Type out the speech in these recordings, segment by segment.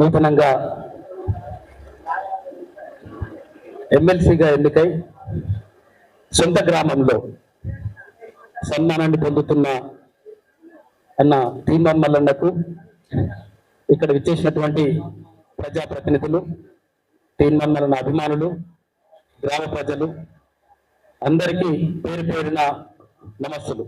నూతనంగా ఎమ్మెల్సీగా ఎన్నికై సొంత గ్రామంలో సన్మానాన్ని పొందుతున్న అన్న తీర్మాన్ మల్లన్నకు ఇక్కడ విచ్చేసినటువంటి ప్రజాప్రతినిధులు, తీర్మాన్ మల్లన్న అభిమానులు, గ్రామ ప్రజలు అందరికీ పేరు పేరున నమస్సులు.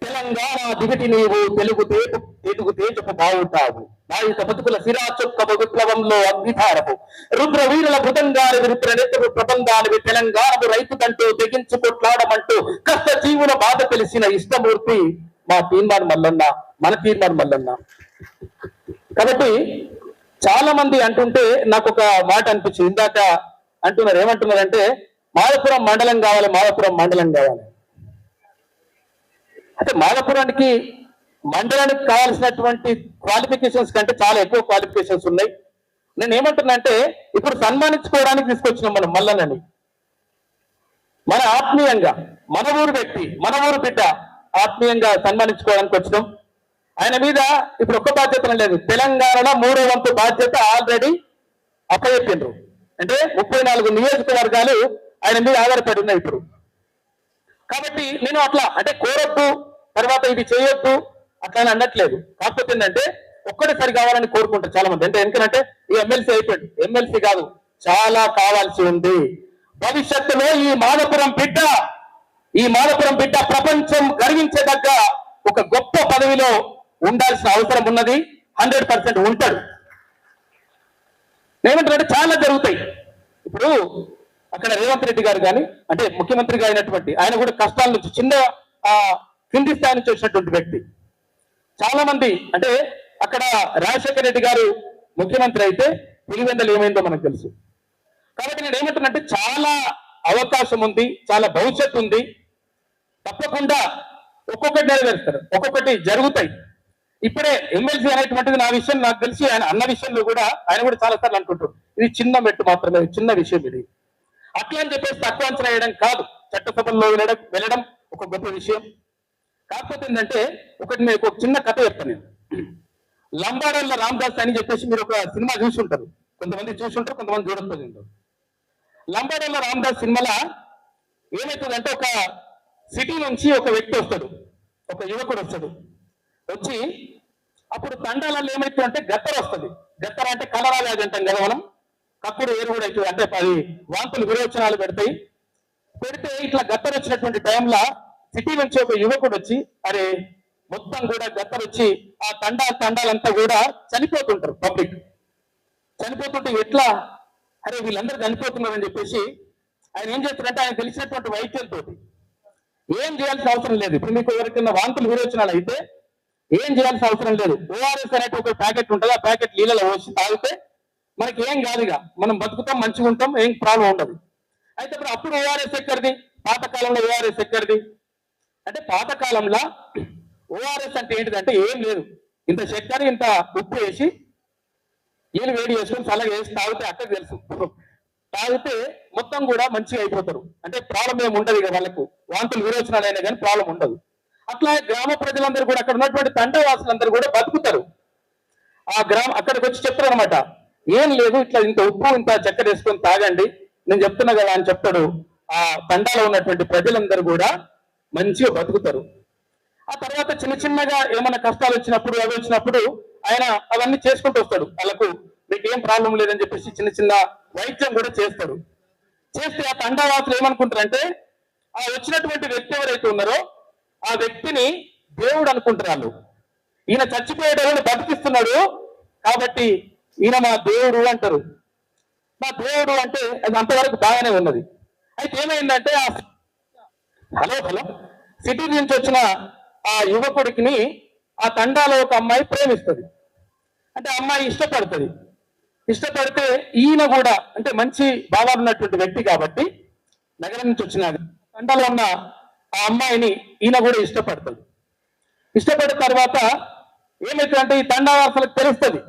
తెలంగాణ దిగటి నీవు తెలుగు తేజపు బావుంటావు. నాయుక బతుకుల శిరాచొక్కపు విప్లవంలో అగ్నిధారపు రుద్ర వీరుల మృదంగాని విరుద్రనెత్తపు ప్రబంధానివి తెలంగాణకు రైతుకంటూ తెగించు కొట్లాడమంటూ కష్ట జీవుల బాధ తెలిసిన ఇష్టమూర్తి మా తీర్మాన్ మల్లన్న, మన తీర్మాన్ మల్లన్న. కాబట్టి చాలా మంది అంటుంటే నాకు ఒక మాట అనిపించింది. ఇందాక అంటున్నారు, ఏమంటున్నారంటే మాదపురం మండలం కావాలి, మాదపురం మండలం కావాలి. అంటే మాదపురానికి మండలానికి కావాల్సినటువంటి క్వాలిఫికేషన్స్ కంటే చాలా ఎక్కువ క్వాలిఫికేషన్స్ ఉన్నాయి. నేను ఏమంటున్నా అంటే ఇప్పుడు సన్మానించుకోవడానికి తీసుకొచ్చినాం మనం మల్లన్నని. మన ఆత్మీయంగా మన ఊరు వ్యక్తి, మన ఊరు బిడ్డ ఆత్మీయంగా సన్మానించుకోవడానికి వచ్చినాం. ఆయన మీద ఇప్పుడు ఒక్క బాధ్యత లేదు, తెలంగాణలో 3వ వంతు బాధ్యత ఆల్రెడీ అప్పచెప్పిండ్రు. అంటే 34 నియోజకవర్గాలు ఆయన మీద ఆధారపడి ఉన్నాయి ఇప్పుడు. కాబట్టి నేను అట్లా అంటే కోరొద్దు, తర్వాత ఇది చేయొద్దు అట్లా అనట్లేదు. కాకపోతే ఏంటంటే ఒక్కటిసారి కావాలని కోరుకుంటారు చాలా మంది. అంటే ఎందుకంటే ఈ ఎమ్మెల్సీ అయిపోయింది, ఎమ్మెల్సీ కాదు, చాలా కావాల్సి ఉంది. భవిష్యత్తులో ఈ మాదపురం బిడ్డ ప్రపంచం గర్వించేదగ్గ ఒక గొప్ప పదవిలో ఉండాల్సిన అవసరం ఉన్నది. 100% ఉంటాడు. ఏమంటారంటే చాలా జరుగుతాయి. ఇప్పుడు అక్కడ రేవంత్ రెడ్డి గారు కానీ అంటే ముఖ్యమంత్రిగా అయినటువంటి ఆయన కూడా కష్టాల నుంచి చిన్న కింది స్థాయి నుంచి వచ్చినటువంటి వ్యక్తి. చాలా మంది అంటే అక్కడ రాజశేఖర రెడ్డి గారు ముఖ్యమంత్రి అయితే పులివెందలు ఏమైందో మనకు తెలుసు. కాబట్టి నేను ఏమంటున్నానంటే చాలా అవకాశం ఉంది, చాలా భవిష్యత్తు ఉంది. తప్పకుండా ఒక్కొక్కటి నెరవేరుస్తారు, ఒక్కొక్కటి జరుగుతాయి. ఇప్పుడే ఎమ్మెల్సీ అనేటువంటిది నా విషయం నాకు తెలిసి ఆయన అన్న విషయంలో కూడా ఆయన కూడా చాలా సార్లు అనుకుంటారు ఇది చిన్న మెట్టు మాత్రమే, చిన్న విషయం ఇది. అట్లా అని చెప్పేసి తక్కువ అంచనా వేయడం కాదు. చట్టసభల్లో వెళ్ళడం ఒక గొప్ప విషయం. కాకపోతే ఏంటంటే మీకు ఒక చిన్న కథ చెప్తాను నేను. లంబాడోళ్ళ రామదాస్ అని చెప్పేసి మీరు ఒక సినిమా చూసి ఉంటారు, కొంతమంది చూసి ఉంటారు, కొంతమంది చూడకపోతే ఉంటారు. లంబాడోళ్ళ రామదాస్ సినిమాలో ఏమవుతుందంటే ఒక సిటీ నుంచి ఒక వ్యక్తి వస్తాడు, ఒక యువకుడు వస్తాడు. వచ్చి అప్పుడు తండాలలో ఏమవుతుందంటే గత్తర వస్తుంది. గత్తర అంటే కలరా వ్యాధి అంటాం కదా మనం, కప్పుడు ఏరు కూడా అవుతుంది. అంటే 10 వాంతులు విరోచనాలు పెడితే ఇట్లా గత్తర వచ్చినటువంటి టైంలో సిటీ నుంచి ఒక యువకుడు వచ్చి అరే మొత్తం కూడా గత్తర వచ్చి ఆ తండాలంతా కూడా చనిపోతుంటారు. పబ్లిక్ చనిపోతుంటే ఎట్లా అరే వీళ్ళందరూ చనిపోతున్నారని చెప్పేసి ఆయన ఏం చేస్తారంటే ఆయన తెలిసినటువంటి వైద్యంతో ఏం చేయాల్సిన అవసరం లేదు. ఇప్పుడు మీకు ఎవరికైనా వాంతులు విరోచనాలు అయితే ఏం చేయాల్సిన అవసరం లేదు. ఓఆర్ఎస్ అనేది ఒక ప్యాకెట్ ఉంటుంది, ఆ ప్యాకెట్ నీళ్ళలో పోసి తాగితే మనకి ఏం కాదుగా, మనం బతుకుతాం, మంచిగా ఉంటాం, ఏం ప్రాబ్లం ఉండదు. అయితే అప్పుడు ఓఆర్ఎస్ ఎక్కడిది, పాతకాలంలో ఓఆర్ఎస్ ఎక్కడిది అంటే పాతకాలంలో ఓఆర్ఎస్ అంటే ఏంటిదంటే ఏం లేదు, ఇంత చక్కెర ఇంత ఉప్పు వేసి నీళ్ళు వేడి చేసుకొని చల్లగా వేసి తాగితే అక్కడ తెలుసు, తాగితే మొత్తం కూడా మంచిగా అయిపోతారు. అంటే ప్రాబ్లం ఏమి ఉండదు ఇక వాళ్ళకు, వాంతులు విరోచనాలు అయినా కానీ ప్రాబ్లం ఉండదు. అట్లా గ్రామ ప్రజలందరూ కూడా అక్కడ ఉన్నటువంటి తండవాసులందరూ కూడా బతుకుతారు. ఆ అక్కడికి వచ్చి చెప్తారు అనమాట, ఏం లేదు ఇట్లా ఇంత ఉప్పు ఇంత చక్కెర వేసుకొని తాగండి, నేను చెప్తున్నా కదా అని చెప్తాడు. ఆ తండాలో ఉన్నటువంటి ప్రజలందరూ కూడా మంచిగా బతుకుతారు. ఆ తర్వాత చిన్న చిన్నగా ఏమైనా కష్టాలు వచ్చినప్పుడు అవి వచ్చినప్పుడు ఆయన అవన్నీ చేసుకుంటూ వస్తాడు. వాళ్ళకు మీకు ఏం ప్రాబ్లం లేదని చెప్పేసి చిన్న చిన్న వైద్యం కూడా చేస్తాడు. చేస్తే ఆ తండావాసులు ఏమనుకుంటారంటే ఆ వచ్చినటువంటి వ్యక్తి ఎవరైతే ఉన్నారో ఆ వ్యక్తిని దేవుడు అనుకుంటారు వాళ్ళు. ఈయన చచ్చిపోయేటోళ్ళని బతికిస్తున్నాడు కాబట్టి ఈయన మా దేవుడు అంటారు. మా దేవుడు అంటే అది అంతవరకు బాగానే ఉన్నది. అయితే ఏమైందంటే హలో సిటీ నుంచి వచ్చిన ఆ యువకుడికి ఆ తండాలో ఒక అమ్మాయి ప్రేమిస్తుంది. అంటే అమ్మాయి ఇష్టపడితే ఈయన కూడా అంటే మంచి భావాలు ఉన్నటువంటి వ్యక్తి కాబట్టి నగరం నుంచి వచ్చిన తండాలో ఉన్న ఆ అమ్మాయిని ఈయన కూడా ఇష్టపడిన తర్వాత ఏమవుతుందంటే ఈ తండావాసులకు తెలుస్తుంది.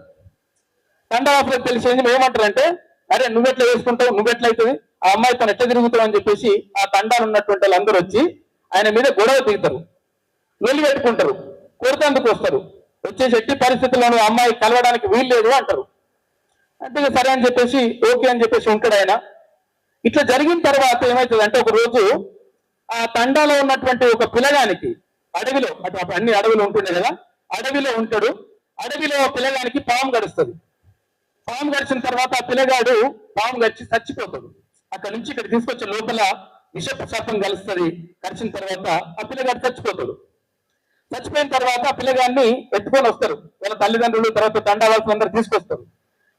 తండావాసులకు తెలిసి ఏమంటారంటే అరే నువ్వెట్లా వేసుకుంటావు, నువ్వెట్లయితుంది, ఆ అమ్మాయి తను ఎట్లా తిరుగుతావు అని చెప్పేసి ఆ తండాలు ఉన్నటువంటి వాళ్ళందరూ వచ్చి ఆయన మీద గొడవ దిగుతారు, వెళ్ళి పెట్టుకుంటారు, కొడుతందుకు వస్తారు. వచ్చేసి ఎట్టి పరిస్థితుల్లోనూ అమ్మాయి కలవడానికి వీలు లేదు అంటారు. అంటే ఇక సరే అని చెప్పేసి ఓకే అని చెప్పేసి ఉంటాడు ఆయన. ఇట్లా జరిగిన తర్వాత ఏమవుతుంది అంటే ఒక రోజు ఆ తండాలో ఉన్నటువంటి ఒక పిల్లగానికి అడవిలో అటు అన్ని అడవిలో ఉంటుండే కదా, అడవిలో ఉంటాడు. అడవిలో పిల్లగానికి పాము గడుస్తుంది. పాము గడిచిన తర్వాత ఆ పిల్లగాడు పాము గడిచి చచ్చిపోతాడు. అక్కడ నుంచి ఇక్కడ తీసుకొచ్చే లోపల విషపు సర్పం కలుస్తుంది. కలిసిన తర్వాత ఆ పిల్లగాడు చచ్చిపోతాడు. చచ్చిపోయిన తర్వాత ఆ పిల్లగాన్ని ఎత్తుకొని వస్తారు వాళ్ళ తల్లిదండ్రులు, తర్వాత తండావాసులు అందరూ తీసుకొస్తారు.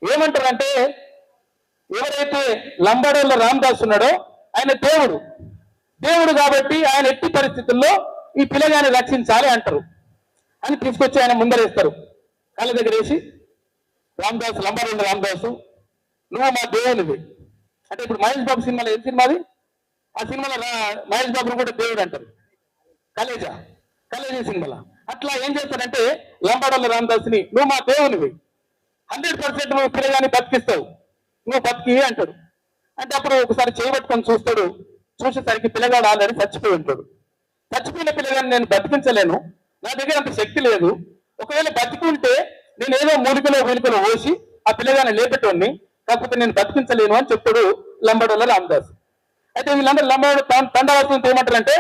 ఏమంటారంటే ఎవరైతే లంబాడోళ్ళ రామదాస్ ఉన్నాడో ఆయన దేవుడు కాబట్టి ఆయన ఎట్టి పరిస్థితుల్లో ఈ పిల్లగాన్ని రక్షించాలి అంటారు అని తీసుకొచ్చి ఆయన ముందరేస్తారు. కాళ్ళ దగ్గర వేసి రామదాసు, లంబాడోళ్ళ రామదాసు, నువ్వు మా దేవునివి అంటే ఇప్పుడు మహేష్ బాబు సినిమాలో ఏం సినిమాది, ఆ సినిమాలో మహేష్ బాబును కూడా దేవుడు అంటారు, కలేజా సినిమాలో. అట్లా ఏం చేస్తారంటే లంబాడోళ్ళ రామదాసుని నువ్వు మా దేవునివి, 100% నువ్వు పిల్లగాన్ని బతికిస్తావు, నువ్వు బతికి అంటాడు. అంటే అప్పుడు ఒకసారి చేయబట్టుకొని చూస్తాడు. చూసేసరికి పిల్లగాడు ఆల్రెడీ చచ్చిపోయి ఉంటాడు. చచ్చిపోయిన పిల్లగాన్ని నేను బతికించలేను, నా దగ్గర అంత శక్తి లేదు. ఒకవేళ బతికుంటే నేను ఏదో మూలికలో వీలికలో పోసి ఆ పిల్లగాన్ని లేపేటోడిని, కాకపోతే నేను బతికించలేను అని చెప్తాడు లంబాడోళ్ళ రామదాసు. అయితే వీళ్ళందరూ లంబాడు తండావాసులతో ఏమంటారంటే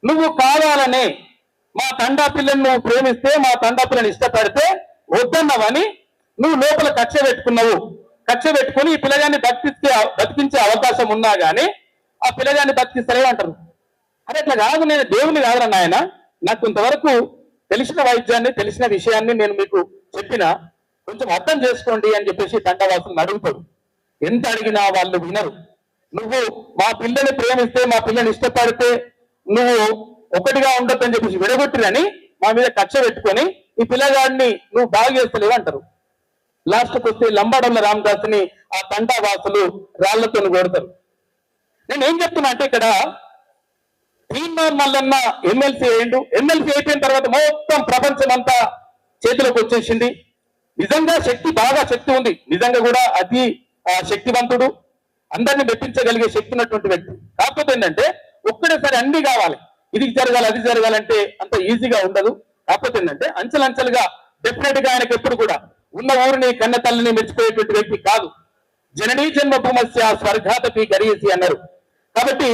నువ్వు కావాలనే మా తండా పిల్లని నువ్వు ప్రేమిస్తే, మా తండా పిల్లని ఇష్టపడితే వద్దన్నావని నువ్వు లోపల కక్ష పెట్టుకున్నావు. కక్ష పెట్టుకుని ఈ పిల్లగాన్ని బతికించే అవకాశం ఉన్నా గానీ ఆ పిల్లగాన్ని బతికిస్తలే అంటారు. అరే అట్లా కాదు, నేను దేవుని కాదన్నా ఆయన, నాకు కొంతవరకు తెలిసిన వైద్యాన్ని తెలిసిన విషయాన్ని నేను మీకు చెప్పిన కొంచెం అర్థం చేసుకోండి అని చెప్పేసి తండావాసులను అడుగుతాడు. ఎంత అడిగినా వాళ్ళు వినరు. నువ్వు మా పిల్లని ప్రేమిస్తే, మా పిల్లని ఇష్టపడితే నువ్వు ఒకటిగా ఉండొద్దని చెప్పేసి విడగొట్టిరని మా మీద కక్ష పెట్టుకొని ఈ పిల్లగాడిని నువ్వు బాగు చేస్తలేవు అంటారు. లాస్ట్కి వస్తే లంబాడోళ్ళ రామదాసుని ఆ తండా వాసులు రాళ్లతో కొడతారు. నేను ఏం చెప్తున్నా అంటే ఇక్కడ తీన్మార్ మల్లన్న ఎమ్మెల్సీ అయ్యిండు. ఎమ్మెల్సీ అయిపోయిన తర్వాత మొత్తం ప్రపంచం అంతా చేతిలోకి వచ్చేసింది. నిజంగా బాగా శక్తి ఉంది, నిజంగా కూడా అతి శక్తివంతుడు, అందరినీ మెప్పించగలిగే శక్తి ఉన్నటువంటి వ్యక్తి. కాకపోతే ఏంటంటే ఒక్కడేసారి అన్ని కావాలి, ఇది జరగాలి అది జరగాలంటే అంత ఈజీగా ఉండదు. కాకపోతే ఏంటంటే అంచెలంచెలుగా డెఫినెట్ గా ఆయనకి ఎప్పుడు కూడా ఉన్న ఊరిని కన్న తల్లిని మెచ్చిపోయేటువంటి వ్యక్తి కాదు. జననీ జన్మభూమస్య స్వర్గాతపి గరీసి అన్నారు. కాబట్టి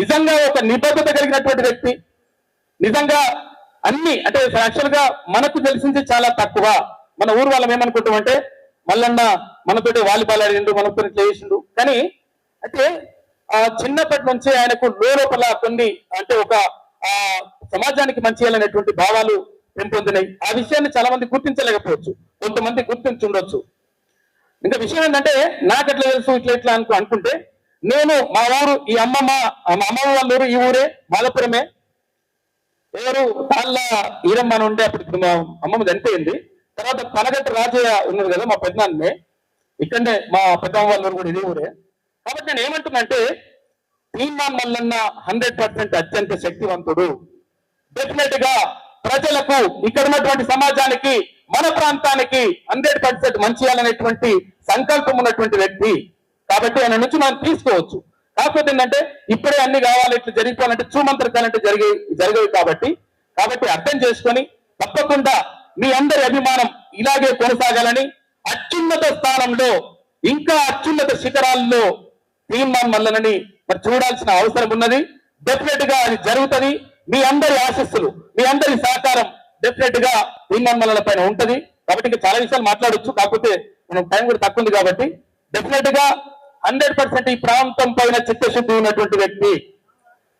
నిజంగా ఒక నిబద్ధత కలిగినటువంటి వ్యక్తి, నిజంగా అన్ని అంటే యాక్చువల్ గా మనకు తెలిసింది చాలా తక్కువ. మన ఊరు వాళ్ళం ఏమనుకుంటామంటే మల్లన్న మనతోటి వాలీబాల్ ఆడిండు, మనతో ఇట్లా చేసిండు. కానీ అయితే చిన్నప్పటి నుంచి ఆయనకు లోపల కొన్ని అంటే ఒక సమాజానికి మంచి చేయాలనేటువంటి భావాలు పెంపొందినాయి. ఆ విషయాన్ని చాలా మంది గుర్తించలేకపోవచ్చు, కొంతమంది గుర్తించుండొచ్చు. ఇంకా విషయం ఏంటంటే నాకు ఎట్లా తెలుసు ఇట్లా అనుకుంటే నేను మా ఊరు ఈ అమ్మమ్మ వాళ్ళ ఊరు ఈ ఊరే మాలపురమే. ఎవరు తాళ్ళ ఈరమ్మ అని ఉండే అప్పుడు మా అమ్మమ్మ చనిపోయింది. తర్వాత పనగట్ట రాజయ్య ఉన్నారు కదా మా పెద్దనాన్నే, ఇక్కడనే మా పెద్దమ్మ వాళ్ళ ఊరు కూడా ఇదే ఊరే. కాబట్టి నేను ఏమంటున్నానంటే తీన్మార్ మల్లన్న 100% అత్యంత శక్తివంతుడు. డెఫినెట్ గా ప్రజలకు, ఇక్కడ ఉన్నటువంటి సమాజానికి, మన ప్రాంతానికి 100% మంచి చేయాలనేటువంటి సంకల్పం ఉన్నటువంటి వ్యక్తి. కాబట్టి ఆయన నుంచి మనం తీసుకోవచ్చు. కాకపోతే ఏంటంటే ఇప్పుడే అన్ని కావాలి, ఇట్లా జరిగిపోవాలంటే చూమంత్రకాలంటే జరగవు. కాబట్టి అర్థం చేసుకొని తప్పకుండా మీ అందరి అభిమానం ఇలాగే కొనసాగాలని, అత్యున్నత స్థానంలో ఇంకా అత్యున్నత శిఖరాల్లో తీన్మార్ మల్లన్నని మరి చూడాల్సిన అవసరం ఉన్నది. డెఫినెట్ గా అది జరుగుతుంది. మీ అందరి ఆశస్సులు, మీ అందరి సహకారం డెఫినెట్ గా తీన్మార్ మల్లన్న పైన ఉంటది. కాబట్టి ఇంకా చాలా విషయాలు మాట్లాడొచ్చు, కాకపోతే మనం టైం కూడా తక్కువ ఉంది. కాబట్టి డెఫినెట్ గా 100% ఈ ప్రాంతం పైన చిత్తశుద్ధి ఉన్నటువంటి వ్యక్తి.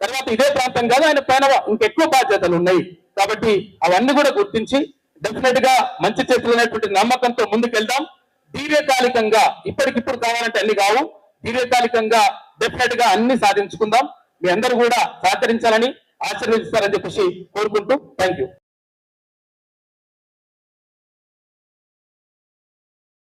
తర్వాత ఇదే ప్రాంతం కాదు, ఆయన పైన ఇంకెక్కువ బాధ్యతలు ఉన్నాయి. కాబట్టి అవన్నీ కూడా గుర్తించి డెఫినెట్ గా మంచి చేతులనేటువంటి నమ్మకంతో ముందుకెళ్దాం. దీర్ఘకాలికంగా ఇప్పటికిప్పుడు కావాలంటే అన్ని కావు, దీర్ఘకాలికంగా డెఫినెట్ గా అన్ని సాధించుకుందాం. మీ అందరూ కూడా సహకరించాలని, ఆశీర్వదిస్తారని చెప్పేసి కోరుకుంటూ థ్యాంక్ యూ.